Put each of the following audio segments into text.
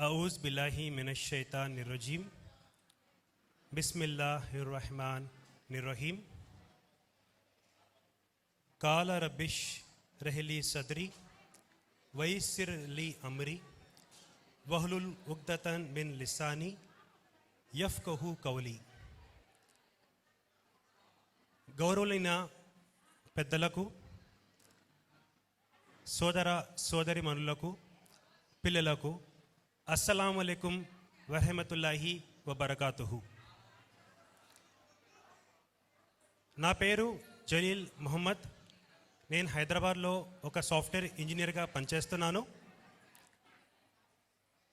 अऊज़ बिल्लाहि मिनश शैतानिर रजीम बिस्मिल्लाहिर रहमानिर रहीम काल रब्बिश रहली सदरी वयस्सिर ली अमरी वहलुल उक्दतन मिन लिसानी यफ्कहु कौली. గౌరవులైన పెద్దలకు, సోదర సోదరిమణులకు, పిల్లలకు అస్సలాము అలైకుం వరహమతుల్లాహి వబరకాతుహు. నా పేరు జలీల్ మొహమ్మద్. నేను హైదరాబాద్లో ఒక సాఫ్ట్వేర్ ఇంజనీర్గా పనిచేస్తున్నాను.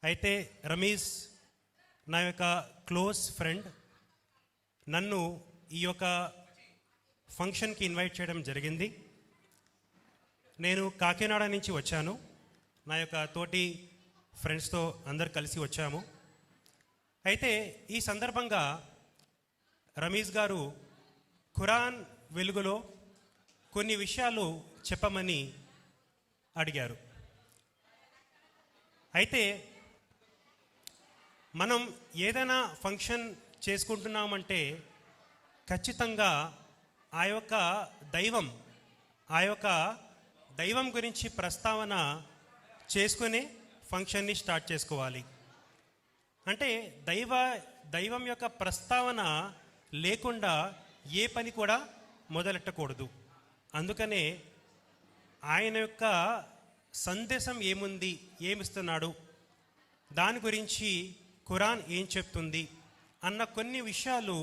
అయితే రమీజ్ నా యొక్క క్లోజ్ ఫ్రెండ్ నన్ను ఈ యొక్క ఫంక్షన్కి ఇన్వైట్ చేయడం జరిగింది. నేను కాకినాడ నుంచి వచ్చాను. నా యొక్క తోటి ఫ్రెండ్స్తో అందరు కలిసి వచ్చాము. అయితే ఈ సందర్భంగా రమీజ్ గారు ఖురాన్ వెలుగులో కొన్ని విషయాలు చెప్పమని అడిగారు. అయితే మనం ఏదైనా ఫంక్షన్ చేసుకుంటున్నామంటే ఖచ్చితంగా ఆ యొక్క దైవం గురించి ప్రస్తావన చేసుకునే ఫంక్షన్ని స్టార్ట్ చేసుకోవాలి. అంటే దైవం యొక్క ప్రస్తావన లేకుండా ఏ పని కూడా మొదలెట్టకూడదు. అందుకనే ఆయన యొక్క సందేశం ఏముంది, ఏమిస్తున్నాడు, దాని గురించి ఖురాన్ ఏం చెప్తుంది అన్న కొన్ని విషయాలు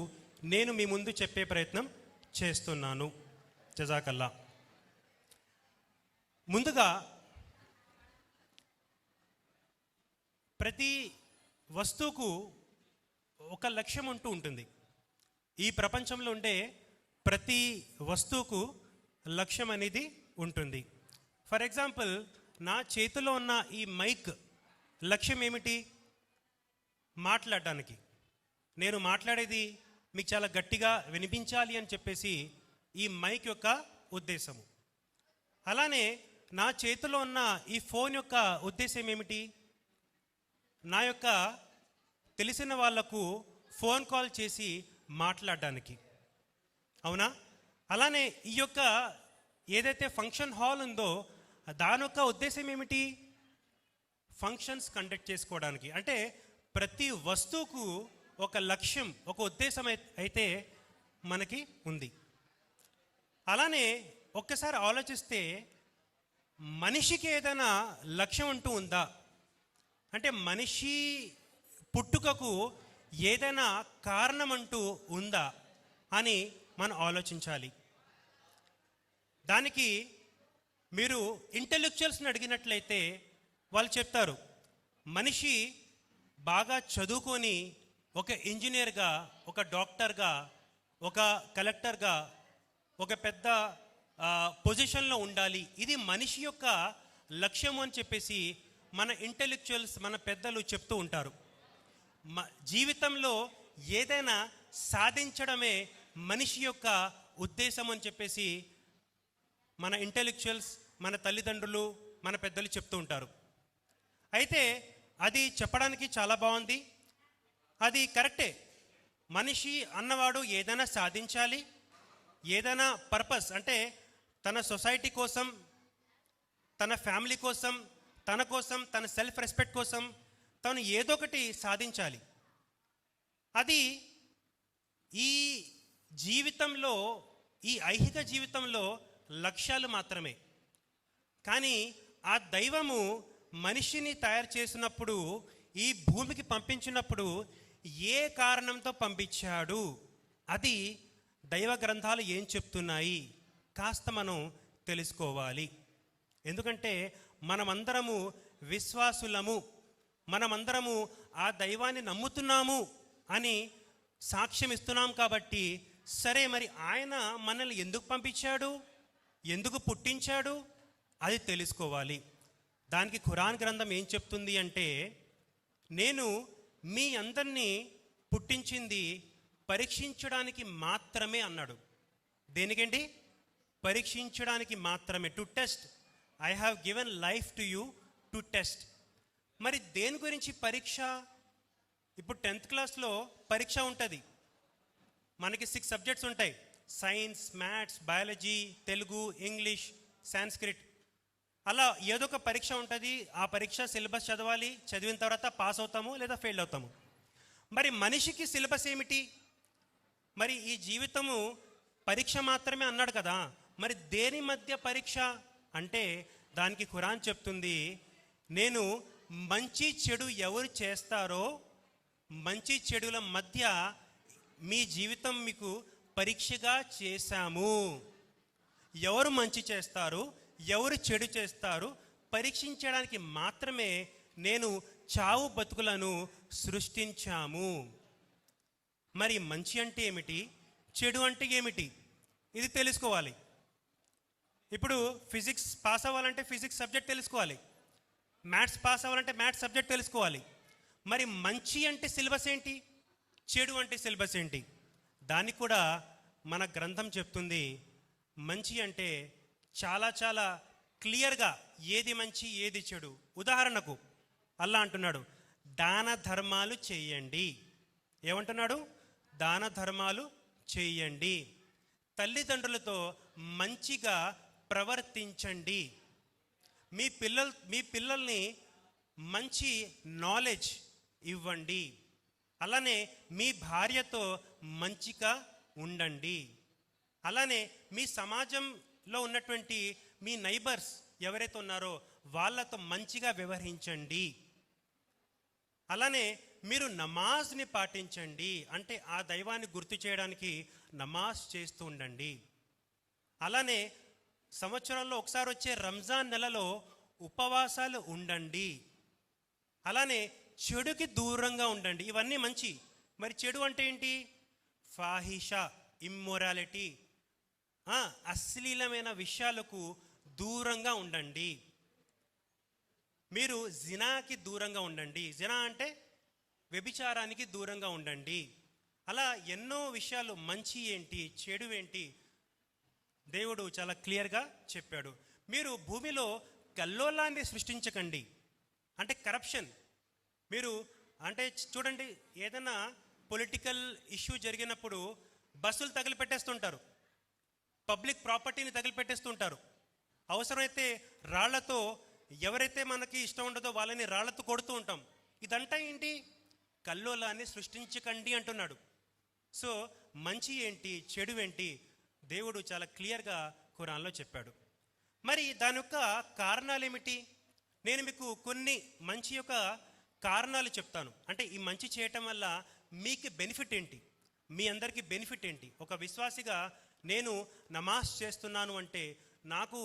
నేను మీ ముందు చెప్పే ప్రయత్నం చేస్తున్నాను. జజాకల్లా. ముందుగా ప్రతి వస్తువుకు ఒక లక్ష్యం ఉంటూ ఉంటుంది. ఈ ప్రపంచంలో ఉండే ప్రతి వస్తువుకు లక్ష్యం అనేది ఉంటుంది. ఫర్ ఎగ్జాంపుల్, నా చేతిలో ఉన్న ఈ మైక్ లక్ష్యం ఏమిటి? మాట్లాడడానికి. నేను మాట్లాడేది మీకు చాలా గట్టిగా వినిపించాలి అని చెప్పేసి ఈ మైక్ యొక్క ఉద్దేశము. అలానే నా చేతిలో ఉన్న ఈ ఫోన్ యొక్క ఉద్దేశం ఏమిటి? నా యొక్క తెలిసిన వాళ్లకు ఫోన్ కాల్ చేసి మాట్లాడడానికి. అవునా? అలానే ఈ యొక్క ఏదైతే ఫంక్షన్ హాల్ ఉందో దాని యొక్క ఉద్దేశం ఏమిటి? ఫంక్షన్స్ కండక్ట్ చేసుకోవడానికి. అంటే ప్రతి వస్తువుకు ఒక లక్ష్యం, ఒక ఉద్దేశం అయితే మనకి ఉంది. అలానే ఒక్కసారి ఆలోచిస్తే మనిషికి ఏదైనా లక్ష్యం అంటూ ఉందా? అంటే మనిషి పుట్టుకకు ఏదైనా కారణం అంటూ ఉందా అని మనం ఆలోచించాలి. దానికి మీరు ఇంటెలెక్చువల్స్ని అడిగినట్లయితే వాళ్ళు చెప్తారు, మనిషి బాగా చదువుకొని ఒక ఇంజనీర్గా, ఒక డాక్టర్గా, ఒక కలెక్టర్గా, ఒక పెద్ద పొజిషన్లో ఉండాలి, ఇది మనిషి యొక్క లక్ష్యం అని చెప్పేసి మన ఇంటెలెక్చువల్స్, మన పెద్దలు చెప్తూ ఉంటారు. జీవితంలో ఏదైనా సాధించడమే మనిషి యొక్క ఉద్దేశం అని చెప్పేసి మన ఇంటెలెక్చువల్స్, మన తల్లిదండ్రులు, మన పెద్దలు చెప్తూ ఉంటారు. అయితే అది చెప్పడానికి చాలా బాగుంది, అది కరెక్టే. మనిషి అన్నవాడు ఏదైనా సాధించాలి, ఏదైనా పర్పస్ అంటే తన సొసైటీ కోసం, తన ఫ్యామిలీ కోసం, తన కోసం, తన సెల్ఫ్ రెస్పెక్ట్ కోసం తను ఏదో ఒకటి సాధించాలి. అది ఈ జీవితంలో, ఈ ఐహిక జీవితంలో లక్ష్యాలు మాత్రమే. కానీ ఆ దైవము మనిషిని తయారు చేసినప్పుడు, ఈ భూమికి పంపించినప్పుడు ఏ కారణంతో పంపించాడు, అది దైవ గ్రంథాలు ఏం చెప్తున్నాయి కాస్త మనం తెలుసుకోవాలి. ఎందుకంటే మనమందరము విశ్వాసులము, మనమందరము ఆ దైవాన్ని నమ్ముతున్నాము అని సాక్ష్యం ఇస్తున్నాం. కాబట్టి సరే, మరి ఆయన మనల్ని ఎందుకు పంపించాడు, ఎందుకు పుట్టించాడు, అది తెలుసుకోవాలి. దానికి ఖురాన్ గ్రంథం ఏం చెప్తుంది అంటే, నేను మీ అందరినీ పుట్టించింది పరీక్షించడానికి మాత్రమే అన్నాడు. దేనికండి? పరీక్షించడానికి మాత్రమే. To test. I have given life to you to test. మరి దేని గురించి పరీక్ష? ఇప్పుడు 10th క్లాస్లో పరీక్ష ఉంటుంది. మనకి 6 సబ్జెక్ట్స్ ఉంటాయి: science, maths, biology, Telugu, English, Sanskrit. అలా ఏదో ఒక పరీక్ష ఉంటుంది. ఆ పరీక్ష సిలబస్ చదవాలి. చదివిన తర్వాత పాస్ అవుతాము లేదా ఫెయిల్ అవుతాము. మరి మనిషికి సిలబస్ ఏమిటి? మరి ఈ జీవితము పరీక్ష మాత్రమే అన్నాడు కదా, మరి దేని మధ్య పరీక్ష అంటే దానికి ఖురాన్ చెప్తుంది, నేను మంచి చెడు ఎవరు చేస్తారో మంచి చెడుల మధ్య మీ జీవితం మీకు పరీక్షగా చేశాము. ఎవరు మంచి చేస్తారు, ఎవరు చెడు చేస్తారు పరీక్షించడానికి మాత్రమే నేను చావు బతుకులను సృష్టించాము. మరి మంచి అంటే ఏమిటి, చెడు అంటే ఏమిటి, ఇది తెలుసుకోవాలి. ఇప్పుడు ఫిజిక్స్ పాస్ అవ్వాలంటే ఫిజిక్స్ సబ్జెక్ట్ తెలుసుకోవాలి. మ్యాథ్స్ పాస్ అవ్వాలంటే మ్యాథ్స్ సబ్జెక్ట్ తెలుసుకోవాలి. మరి మంచి అంటే సిలబస్ ఏంటి, చెడు అంటే సిలబస్ ఏంటి? దానికి కూడా మన గ్రంథం చెప్తుంది. మంచి అంటే చాలా చాలా క్లియర్గా ఏది మంచి ఏది చెడు. ఉదాహరణకు అల్లా అంటున్నాడు, దాన ధర్మాలు చేయండి. ఏమంటున్నాడు? దాన ధర్మాలు చేయండి. తల్లిదండ్రులతో మంచిగా ప్రవర్తించండి. మీ పిల్లల్ని మంచి నాలెడ్జ్ ఇవ్వండి. అలానే మీ భార్యతో మంచిగా ఉండండి. అలానే మీ సమాజంలో ఉన్నటువంటి మీ నైబర్స్ ఎవరైతే ఉన్నారో వాళ్ళతో మంచిగా వ్యవహరించండి. అలానే మీరు నమాజ్ని పాటించండి, అంటే ఆ దైవాన్ని గుర్తు చేయడానికి నమాజ్ చేస్తూ ఉండండి. అలానే సంవత్సరంలో ఒకసారి వచ్చే రంజాన్ నెలలో ఉపవాసాలు ఉండండి. అలానే చెడుకి దూరంగా ఉండండి. ఇవన్నీ మంచి. మరి చెడు అంటే ఏంటి? ఫాహిష, ఇమ్మొరాలిటీ, అశ్లీలమైన విషయాలకు దూరంగా ఉండండి. మీరు జినాకి దూరంగా ఉండండి. జినా అంటే వ్యభిచారానికి దూరంగా ఉండండి. అలా ఎన్నో విషయాలు, మంచి ఏంటి చెడు ఏంటి దేవుడు చాలా క్లియర్గా చెప్పాడు. మీరు భూమిలో కల్లోలాన్ని సృష్టించకండి, అంటే కరప్షన్. మీరు అంటే చూడండి, ఏదైనా పొలిటికల్ ఇష్యూ జరిగినప్పుడు బస్సులు తగిలిపెట్టేస్తుంటారు, పబ్లిక్ ప్రాపర్టీని తగిలిపెట్టేస్తుంటారు. అవసరమైతే రాళ్లతో ఎవరైతే మనకి ఇష్టం ఉండదో వాళ్ళని రాళ్లతో కొడుతూ ఉంటాం. ఇదంతా ఏంటి? కల్లోలాన్ని సృష్టించకండి అంటున్నాడు. సో మంచి ఏంటి చెడు ఏంటి దేవుడు చాలా క్లియర్గా ఖురాన్లో చెప్పాడు. మరి దాని యొక్క కారణాలు ఏమిటి? నేను మీకు కొన్ని మంచి యొక్క కారణాలు చెప్తాను. అంటే ఈ మంచి చేయటం వల్ల మీకు బెనిఫిట్ ఏంటి, మీ అందరికీ బెనిఫిట్ ఏంటి. ఒక విశ్వాసిగా నేను నమాజ్ చేస్తున్నాను అంటే నాకు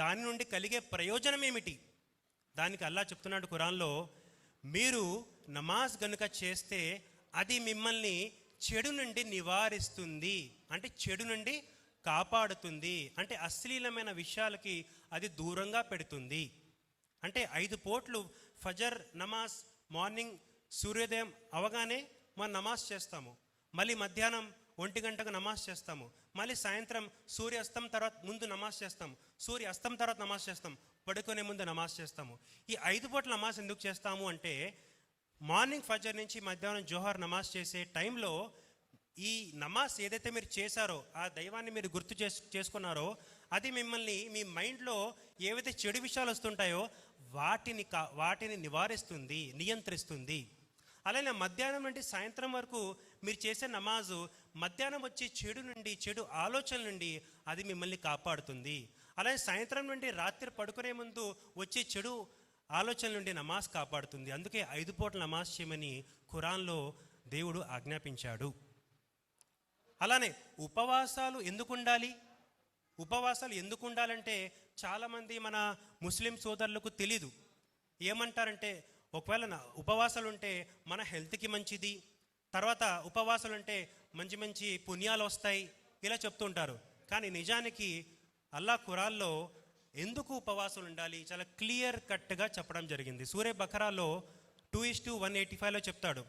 దాని నుండి కలిగే ప్రయోజనం ఏమిటి? దానికి అల్లా చెప్తున్నాడు ఖురాన్లో, మీరు నమాజ్ గనుక చేస్తే అది మిమ్మల్ని చెడు నుండి నివారిస్తుంది, అంటే చెడు నుండి కాపాడుతుంది, అంటే అశ్లీలమైన విషయాలకి అది దూరంగా పెడుతుంది. అంటే 5 పూట్లు ఫజర్ నమాజ్, మార్నింగ్ సూర్యోదయం అవగానే మనం నమాజ్ చేస్తాము, మళ్ళీ మధ్యాహ్నం 1 గంటకు నమాజ్ చేస్తాము, మళ్ళీ సాయంత్రం సూర్యాస్తం తర్వాత ముందు నమాజ్ చేస్తాము, సూర్య అస్తం తర్వాత నమాజ్ చేస్తాం, పడుకునే ముందు నమాజ్ చేస్తాము. ఈ 5 పూట్ల నమాజ్ ఎందుకు చేస్తాము అంటే మార్నింగ్ ఫజర్ నుంచి మధ్యాహ్నం జోహర్ నమాజ్ చేసే టైంలో ఈ నమాజ్ ఏదైతే మీరు చేశారో ఆ దైవాన్ని మీరు గుర్తు చేసుకున్నారో అది మిమ్మల్ని మీ మైండ్లో ఏవైతే చెడు విషయాలు వస్తుంటాయో వాటిని నివారిస్తుంది, నియంత్రిస్తుంది. అలానే మధ్యాహ్నం నుండి సాయంత్రం వరకు మీరు చేసే నమాజు మధ్యాహ్నం వచ్చే చెడు నుండి, చెడు ఆలోచనల నుండి అది మిమ్మల్ని కాపాడుతుంది. అలాగే సాయంత్రం నుండి రాత్రి పడుకునే ముందు వచ్చే చెడు ఆలోచనల నుండి నమాజ్ కాపాడుతుంది. అందుకే 5 పూట్ల నమాజ్ చేయమని ఖురాన్లో దేవుడు ఆజ్ఞాపించాడు. అలానే ఉపవాసాలు ఎందుకు ఉండాలి? ఉపవాసాలు ఎందుకు ఉండాలంటే చాలామంది మన ముస్లిం సోదరులకు తెలీదు. ఏమంటారంటే ఒకవేళ ఉపవాసాలు ఉంటే మన హెల్త్కి మంచిది, తర్వాత ఉపవాసాలు ఉంటే మంచి మంచి పుణ్యాలు వస్తాయి, ఇలా చెప్తూ ఉంటారు. కానీ నిజానికి అల్లా ఖురాన్లో ఎందుకు ఉపవాసాలు ఉండాలి చాలా క్లియర్ కట్గా చెప్పడం జరిగింది. సూరే బకరాలో 2:185లో చెప్తాడు,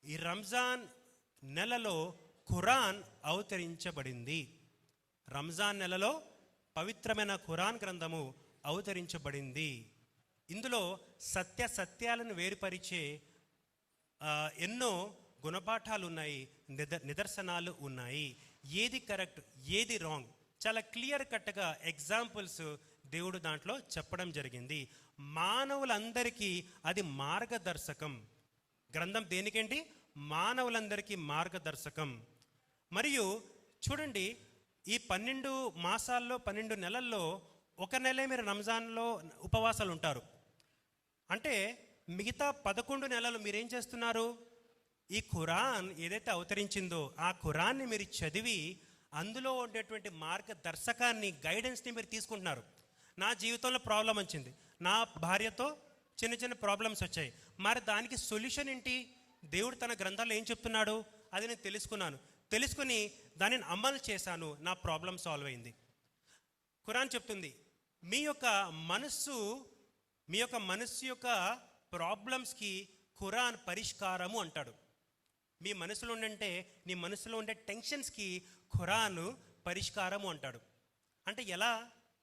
ఈ రంజాన్ నెలలో ఖురాన్ అవతరించబడింది. రంజాన్ నెలలో పవిత్రమైన ఖురాన్ గ్రంథము అవతరించబడింది. ఇందులో సత్యాలను వేరుపరిచే ఎన్నో గుణపాఠాలు ఉన్నాయి, నిదర్శనాలు ఉన్నాయి. ఏది కరెక్ట్, ఏది రాంగ్, చాలా క్లియర్ కట్గా ఎగ్జాంపుల్స్ దేవుడు దాంట్లో చెప్పడం జరిగింది. మానవులందరికీ అది మార్గదర్శకం. గ్రంథం దేనికేంటి? మానవులందరికీ మార్గదర్శకం. మరియు చూడండి, ఈ 12 మాసాల్లో 12 నెలల్లో ఒక నెలే మీరు రంజాన్లో ఉపవాసాలు ఉంటారు అంటే మిగతా 11 నెలలు మీరేం చేస్తున్నారు? ఈ ఖురాన్ ఏదైతే అవతరించిందో ఆ ఖురాన్ని మీరు చదివి అందులో ఉండేటువంటి మార్గదర్శకాన్ని, గైడెన్స్ని మీరు తీసుకుంటున్నారు. నా జీవితంలో ప్రాబ్లం వచ్చింది, నా భార్యతో చిన్న చిన్న ప్రాబ్లమ్స్ వచ్చాయి, మరి దానికి సొల్యూషన్ ఏంటి? దేవుడు తన గ్రంథాల్లో ఏం చెప్తున్నాడు అది నేను తెలుసుకుని దానిని అమలు చేశాను, నా ప్రాబ్లం సాల్వ్ అయింది. ఖురాన్ చెప్తుంది మీ యొక్క మనస్సు యొక్క ప్రాబ్లమ్స్కి ఖురాన్ పరిష్కారము అంటాడు. మీ మనసులో ఉండే నీ మనసులో ఉండే టెన్షన్స్కి ఖురాన్ పరిష్కారము అంటాడు. అంటే ఎలా?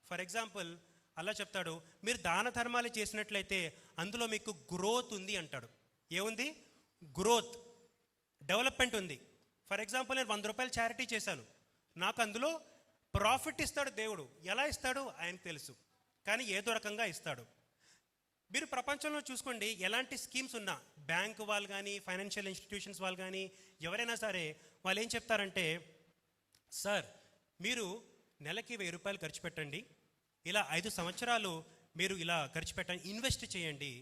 ఫర్ ఎగ్జాంపుల్ అలా చెప్తాడు, మీరు దాన ధర్మాలు చేసినట్లయితే అందులో మీకు గ్రోత్ ఉంది అంటాడు. ఏముంది? గ్రోత్, డెవలప్మెంట్ ఉంది. ఫర్ ఎగ్జాంపుల్ నేను 100 రూపాయలు చారిటీ చేశాను, నాకు అందులో ప్రాఫిట్ ఇస్తాడు దేవుడు. ఎలా ఇస్తాడు ఆయనకు తెలుసు, కానీ ఏదో రకంగా ఇస్తాడు. మీరు ప్రపంచంలో చూసుకోండి, ఎలాంటి స్కీమ్స్ ఉన్నా, బ్యాంకు వాళ్ళు కానీ, ఫైనాన్షియల్ ఇన్స్టిట్యూషన్స్ వాళ్ళు కానీ, ఎవరైనా సరే వాళ్ళు ఏం చెప్తారంటే, సార్ మీరు నెలకి 1000 రూపాయలు ఖర్చు పెట్టండి, ఇలా 5 సంవత్సరాలు మీరు ఇలా ఖర్చు పెట్టండి, ఇన్వెస్ట్ చేయండి,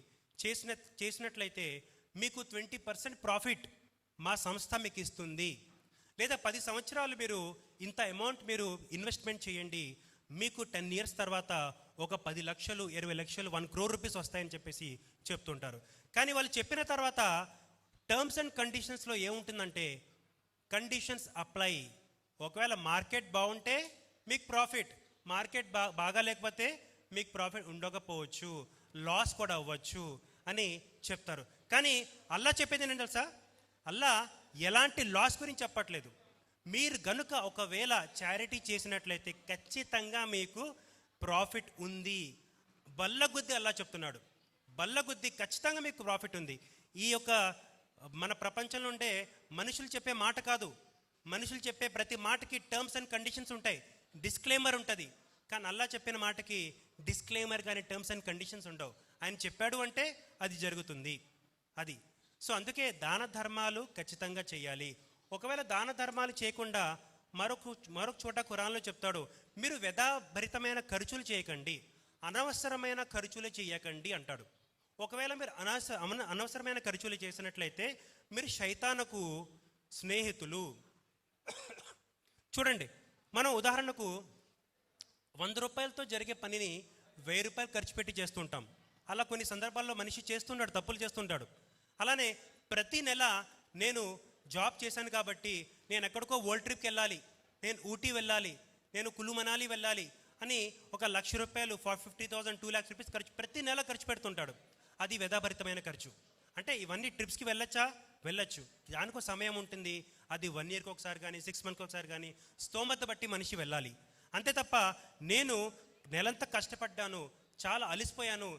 చేసినట్లయితే మీకు 20% ప్రాఫిట్ మా సంస్థ మీకు ఇస్తుంది. లేదా 10 సంవత్సరాలు మీరు ఇంత అమౌంట్ మీరు ఇన్వెస్ట్మెంట్ చేయండి, మీకు 10 ఇయర్స్ తర్వాత ఒక 10 లక్షలు, 20 లక్షలు, 1 crore రూపీస్ వస్తాయని చెప్పేసి చెప్తుంటారు. కానీ వాళ్ళు చెప్పిన తర్వాత టర్మ్స్ అండ్ కండిషన్స్లో ఏముంటుందంటే, కండిషన్స్ అప్లై. ఒకవేళ మార్కెట్ బాగుంటే మీకు ప్రాఫిట్, మార్కెట్ బాగా లేకపోతే మీకు ప్రాఫిట్ ఉండకపోవచ్చు, లాస్ కూడా అవ్వచ్చు అని చెప్తారు. కానీ అల్లా చెప్పేది ఏంటంటే తెలుసా, అల్లా ఎలాంటి లాస్ గురించి చెప్పట్లేదు. మీరు గనుక ఒకవేళ చారిటీ చేసినట్లయితే ఖచ్చితంగా మీకు ప్రాఫిట్ ఉంది. బల్లగుద్ది అల్లా చెప్తున్నాడు, బల్లగుద్ది ఖచ్చితంగా మీకు ప్రాఫిట్ ఉంది. ఈ యొక్క మన ప్రపంచంలో ఉండే మనుషులు చెప్పే మాట కాదు, మనుషులు చెప్పే ప్రతి మాటకి టర్మ్స్ అండ్ కండిషన్స్ ఉంటాయి, డిస్క్లైమర్ ఉంటుంది. కానీ అల్లా చెప్పిన మాటకి డిస్క్లైమర్ కానీ టర్మ్స్ అండ్ కండిషన్స్ ఉండవు. ఆయన చెప్పాడు అంటే అది జరుగుతుంది. అది సో అందుకే దాన ధర్మాలు ఖచ్చితంగా చేయాలి. ఒకవేళ దాన ధర్మాలు చేయకుండా మరొక చోట ఖురాన్లో చెప్తాడు, మీరు వ్యధాభరితమైన ఖర్చులు చేయకండి, అనవసరమైన ఖర్చులు చేయకండి అంటాడు. ఒకవేళ మీరు అనవసరమైన ఖర్చులు చేసినట్లయితే మీరు శైతానుకు స్నేహితులు. చూడండి, మనం ఉదాహరణకు 100 రూపాయలతో జరిగే పనిని 1000 రూపాయలు ఖర్చు పెట్టి చేస్తుంటాం. అలా కొన్ని సందర్భాల్లో మనిషి చేస్తుంటాడు, తప్పులు చేస్తుంటాడు. అలానే ప్రతి నెల నేను జాబ్ చేశాను కాబట్టి నేను ఎక్కడికో వరల్డ్ ట్రిప్కి వెళ్ళాలి, నేను ఊటీ వెళ్ళాలి, నేను కులు మనాలి వెళ్ళాలి అని 1 లక్ష రూపాయలు, 50,000, 2 lakhs రూపీస్ ప్రతి నెల ఖర్చు పెడుతుంటాడు. అది వ్యధాభరితమైన ఖర్చు. అంటే ఇవన్నీ ట్రిప్స్కి వెళ్ళొచ్చు, దానికో సమయం ఉంటుంది. అది 1 yearకి ఒకసారి కానీ, 6 monthsకి ఒకసారి కానీ, స్తోమత బట్టి మనిషి వెళ్ళాలి. అంతే తప్ప నేను నెలంతా కష్టపడ్డాను, చాలా అలిసిపోయాను,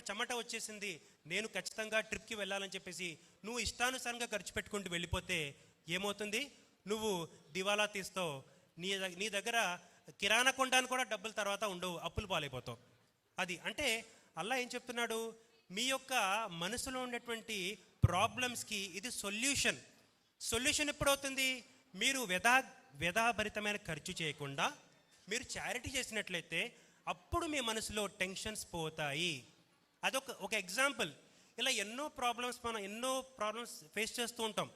చెమట వచ్చేసింది, నేను ఖచ్చితంగా ట్రిప్కి వెళ్ళాలని చెప్పేసి నువ్వు ఇష్టానుసారంగా ఖర్చు పెట్టుకుంటూ వెళ్ళిపోతే ఏమవుతుంది? నువ్వు దివాలా తీస్తావు, నీ దగ్గర కిరాణా కొనడానికి కూడా డబ్బులు తర్వాత ఉండవు, అప్పులు పాలైపోతావు. అది అంటే అల్లా ఏం చెప్తున్నాడు, మీ యొక్క మనసులో ఉండేటువంటి ప్రాబ్లమ్స్కి ఇది సొల్యూషన్ ఎప్పుడవుతుంది? మీరు వ్యధాభరితమైన ఖర్చు చేయకుండా మీరు చారిటీ చేసినట్లయితే అప్పుడు మీ మనసులో టెన్షన్స్ పోతాయి. అదొక ఎగ్జాంపుల్. ఇలా ఎన్నో ప్రాబ్లమ్స్ ఫేస్ చేస్తూ ఉంటాం.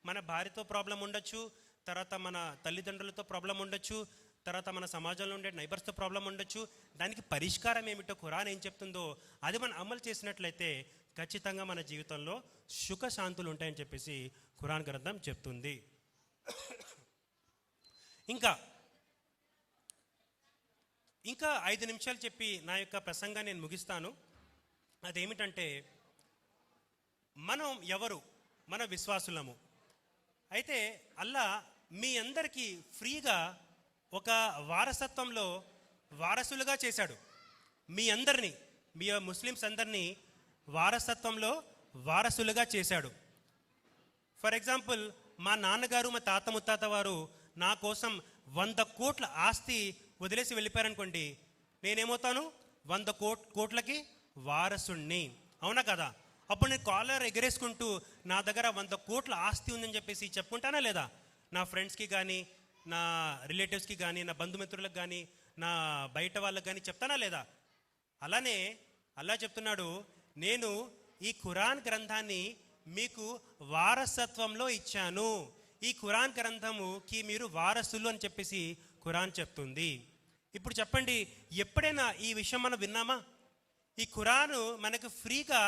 మన భార్యతో ప్రాబ్లం ఉండొచ్చు, తర్వాత మన తల్లిదండ్రులతో ప్రాబ్లం ఉండొచ్చు, తర్వాత మన సమాజంలో ఉండే నైబర్స్తో ప్రాబ్లం ఉండొచ్చు. దానికి పరిష్కారం ఏమిటో ఖురాన్ ఏం చెప్తుందో అది మనం అమలు చేసినట్లయితే ఖచ్చితంగా మన జీవితంలో సుఖశాంతులు ఉంటాయని చెప్పేసి ఖురాన్ గ్రంథం చెప్తుంది. ఇంకా 5 నిమిషాలు చెప్పి నా యొక్క ప్రసంగాన్ని నేను ముగిస్తాను. అదేమిటంటే, మనం ఎవరు? మన విశ్వాసులము. అయితే అల్లా మీ అందరికీ ఫ్రీగా ఒక వారసత్వంలో వారసులుగా చేశాడు. మీ ముస్లిమ్స్ అందరినీ వారసత్వంలో వారసులుగా చేశాడు. ఫర్ ఎగ్జాంపుల్, మా నాన్నగారు మా తాత ముత్తాత వారు నా కోసం 100 కోట్ల ఆస్తి వదిలేసి వెళ్ళిపోయారనుకోండి, నేనేమవుతాను? 100 కోట్లకి వారసుణ్ణి. అవునా కదా? అప్పుడు నేను కాలర్ ఎగరేసుకుంటూ నా దగ్గర 100 కోట్ల ఆస్తి ఉందని చెప్పేసి చెప్పుకుంటానా లేదా? నా ఫ్రెండ్స్కి కానీ, నా రిలేటివ్స్కి కానీ, నా బంధుమిత్రులకు కానీ, నా బయట వాళ్ళకి కానీ చెప్తానా లేదా? అలానే అల్లా చెప్తున్నాడు, నేను ఈ ఖురాన్ గ్రంథాన్ని మీకు వారసత్వంలో ఇచ్చాను. ఈ ఖురాన్ గ్రంథముకి మీరు వారసులు అని చెప్పేసి ఖురాన్ చెప్తుంది. ఇప్పుడు చెప్పండి, ఎప్పుడైనా ఈ విషయం మనం విన్నామా? ఈ ఖురాను మనకు ఫ్రీగా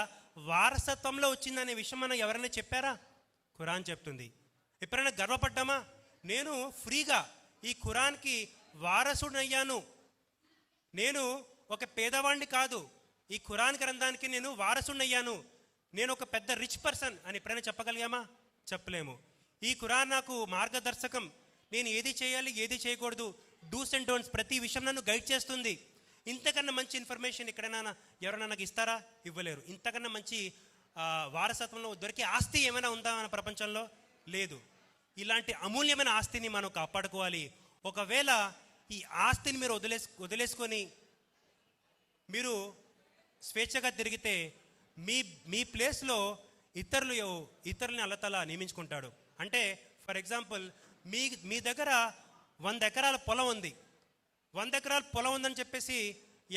వారసత్వంలో వచ్చిందనే విషయం మనం ఎవరైనా చెప్పారా? ఖురాన్ చెప్తుంది. ఎప్పుడైనా గర్వపడ్డామా? నేను ఫ్రీగా ఈ ఖురాన్కి వారసుడయ్యాను, నేను ఒక పేదవాడిని కాదు, ఈ ఖురాన్ గ్రంథానికి నేను వారసుడయ్యాను, నేను ఒక పెద్ద రిచ్ పర్సన్ అని ఎప్పుడైనా చెప్పగలిగామా? చెప్పలేము. ఈ ఖురాన్ నాకు మార్గదర్శకం, నేను ఏది చేయాలి ఏది చేయకూడదు, డూస్ అండ్ డోంట్స్ ప్రతి విషయం నన్ను గైడ్ చేస్తుంది. ఇంతకన్నా మంచి ఇన్ఫర్మేషన్ ఎక్కడైనా ఎవరైనా నాకు ఇస్తారా? ఇవ్వలేరు. ఇంతకన్నా మంచి వారసత్వంలో దొరికే ఆస్తి ఏమైనా ఉందా మన ప్రపంచంలో? లేదు. ఇలాంటి అమూల్యమైన ఆస్తిని మనం కాపాడుకోవాలి. ఒకవేళ ఈ ఆస్తిని మీరు వదిలేసుకొని మీరు స్వేచ్ఛగా తిరిగితే మీ ప్లేస్లో ఇతరులని అల్లతల నియమించుకుంటాడు. అంటే ఫర్ ఎగ్జాంపుల్, మీ దగ్గర 100 ఎకరాల పొలం ఉంది. 100 ఎకరాల పొలం ఉందని చెప్పేసి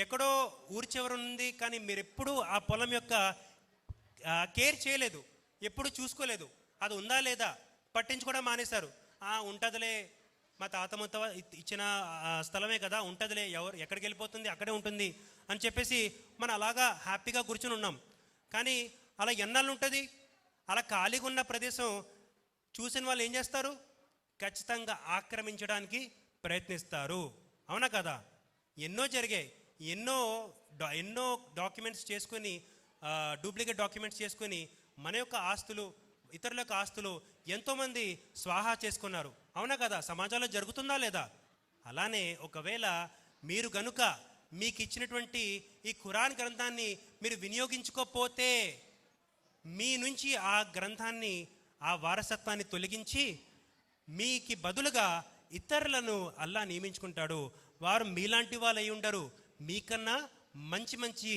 ఎక్కడో ఊరి చివర ఉంది, కానీ మీరు ఎప్పుడూ ఆ పొలం యొక్క కేర్ చేయలేదు, ఎప్పుడు చూసుకోలేదు. అది ఉందా లేదా పట్టించుకోవడం మానేశారు. ఉంటుందిలే, మా తాత ముత్త ఇచ్చిన స్థలమే కదా, ఉంటుందిలే, ఎక్కడికి వెళ్ళిపోతుంది అక్కడే ఉంటుంది అని చెప్పేసి మనం అలాగా హ్యాపీగా కూర్చుని ఉన్నాం. కానీ అలా ఎన్నాళ్ళు ఉంటుంది? అలా ఖాళీగా ఉన్న ప్రదేశం చూసిన వాళ్ళు ఏం చేస్తారు? ఖచ్చితంగా ఆక్రమించడానికి ప్రయత్నిస్తారు. అవునా కదా? ఎన్నో జరిగాయి. ఎన్నో డాక్యుమెంట్స్ చేసుకొని, డూప్లికేట్ డాక్యుమెంట్స్ చేసుకొని మన యొక్క ఆస్తులు, ఇతరుల యొక్క ఆస్తులు ఎంతోమంది స్వాహా చేసుకున్నారు. అవునా కదా? సమాజంలో జరుగుతుందా లేదా? అలానే ఒకవేళ మీరు గనుక మీకు ఇచ్చినటువంటి ఈ ఖురాన్ గ్రంథాన్ని మీరు వినియోగించుకోకపోతే, మీ నుంచి ఆ గ్రంథాన్ని, ఆ వారసత్వాన్ని తొలగించి మీకు బదులుగా ఇతరులను అల్లా నియమించుకుంటాడు. వారు మీలాంటి వాళ్ళు అయి ఉండరు, మీకన్నా మంచి మంచి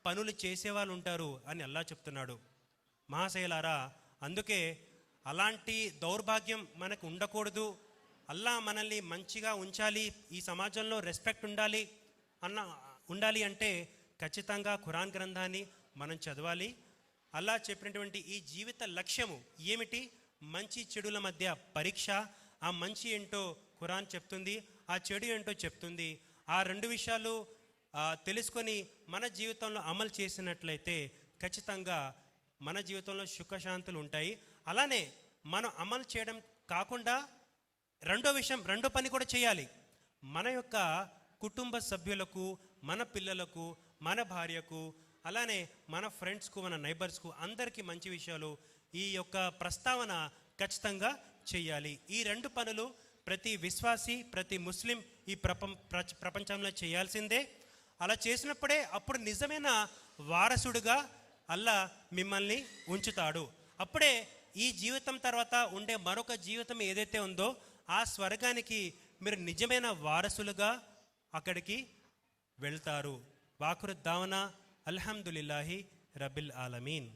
పనులు చేసేవాళ్ళు ఉంటారు అని అల్లా చెప్తున్నాడు. మహాశయులారా, అందుకే అలాంటి దౌర్భాగ్యం మనకు ఉండకూడదు. అల్లా మనల్ని మంచిగా ఉంచాలి, ఈ సమాజంలో రెస్పెక్ట్ ఉండాలి అంటే ఖచ్చితంగా ఖురాన్ గ్రంథాన్ని మనం చదవాలి. అల్లా చెప్పినటువంటి ఈ జీవిత లక్ష్యము ఏమిటి? మంచి చెడుల మధ్య పరీక్ష. ఆ మంచి ఏంటో ఖురాన్ చెప్తుంది, ఆ చెడు ఏంటో చెప్తుంది. ఆ 2 విషయాలు తెలుసుకొని మన జీవితంలో అమలు చేసినట్లయితే ఖచ్చితంగా మన జీవితంలో సుఖశాంతులు ఉంటాయి. అలానే మనం అమలు చేయడం కాకుండా రెండో పని కూడా చేయాలి. మన యొక్క కుటుంబ సభ్యులకు, మన పిల్లలకు, మన భార్యకు, అలానే మన ఫ్రెండ్స్కు, మన నైబర్స్కు అందరికీ మంచి విషయాలు, ఈ యొక్క ప్రస్తావన ఖచ్చితంగా చేయాలి. ఈ 2 పనులు ప్రతి విశ్వాసి, ప్రతి ముస్లిం ఈ ప్రపంచంలో చేయాల్సిందే. అలా చేసినప్పుడే అప్పుడు నిజమైన వారసుడుగా అల్లా మిమ్మల్ని ఉంచుతాడు. అప్పుడే ఈ జీవితం తర్వాత ఉండే మరొక జీవితం ఏదైతే ఉందో ఆ స్వర్గానికి మీరు నిజమైన వారసులుగా అక్కడికి వెళ్తారు. వాఖిరు దావనా అల్హమ్దులిల్లాహి రబ్బిల్ ఆలమీన్.